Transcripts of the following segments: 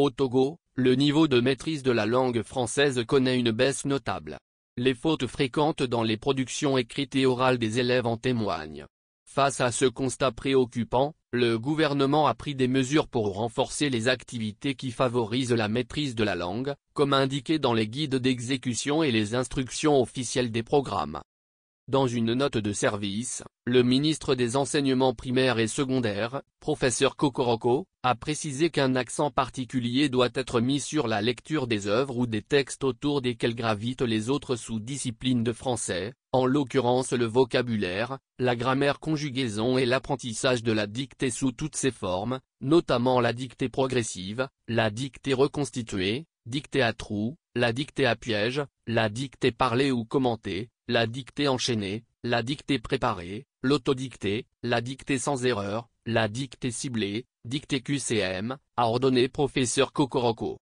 Au Togo, le niveau de maîtrise de la langue française connaît une baisse notable. Les fautes fréquentes dans les productions écrites et orales des élèves en témoignent. Face à ce constat préoccupant, le gouvernement a pris des mesures pour renforcer les activités qui favorisent la maîtrise de la langue, comme indiqué dans les guides d'exécution et les instructions officielles des programmes. Dans une note de service, le ministre des Enseignements primaires et secondaires, professeur Kokoroko, a précisé qu'un accent particulier doit être mis sur la lecture des œuvres ou des textes autour desquels gravitent les autres sous-disciplines de français, en l'occurrence le vocabulaire, la grammaire conjugaison et l'apprentissage de la dictée sous toutes ses formes, notamment la dictée progressive, la dictée reconstituée, dictée à trous, la dictée à piège, la dictée parlée ou commentée, la dictée enchaînée, la dictée préparée, l'autodictée, la dictée sans erreur, la dictée ciblée, dictée QCM, a ordonné professeur Kokoroko.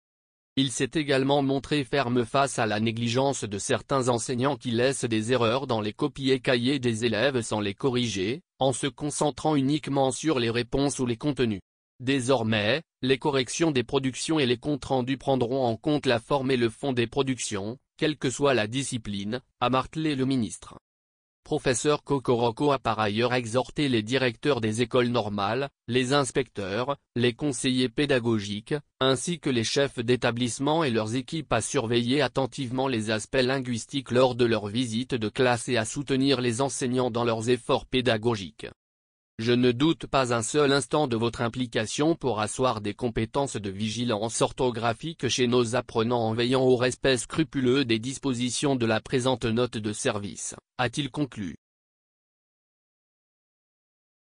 Il s'est également montré ferme face à la négligence de certains enseignants qui laissent des erreurs dans les copies et cahiers des élèves sans les corriger, en se concentrant uniquement sur les réponses ou les contenus. Désormais, les corrections des productions et les comptes rendus prendront en compte la forme et le fond des productions, quelle que soit la discipline, a martelé le ministre. Professeur Kokoroko a par ailleurs exhorté les directeurs des écoles normales, les inspecteurs, les conseillers pédagogiques, ainsi que les chefs d'établissement et leurs équipes à surveiller attentivement les aspects linguistiques lors de leur visite de classe et à soutenir les enseignants dans leurs efforts pédagogiques. Je ne doute pas un seul instant de votre implication pour asseoir des compétences de vigilance orthographique chez nos apprenants en veillant au respect scrupuleux des dispositions de la présente note de service, a-t-il conclu.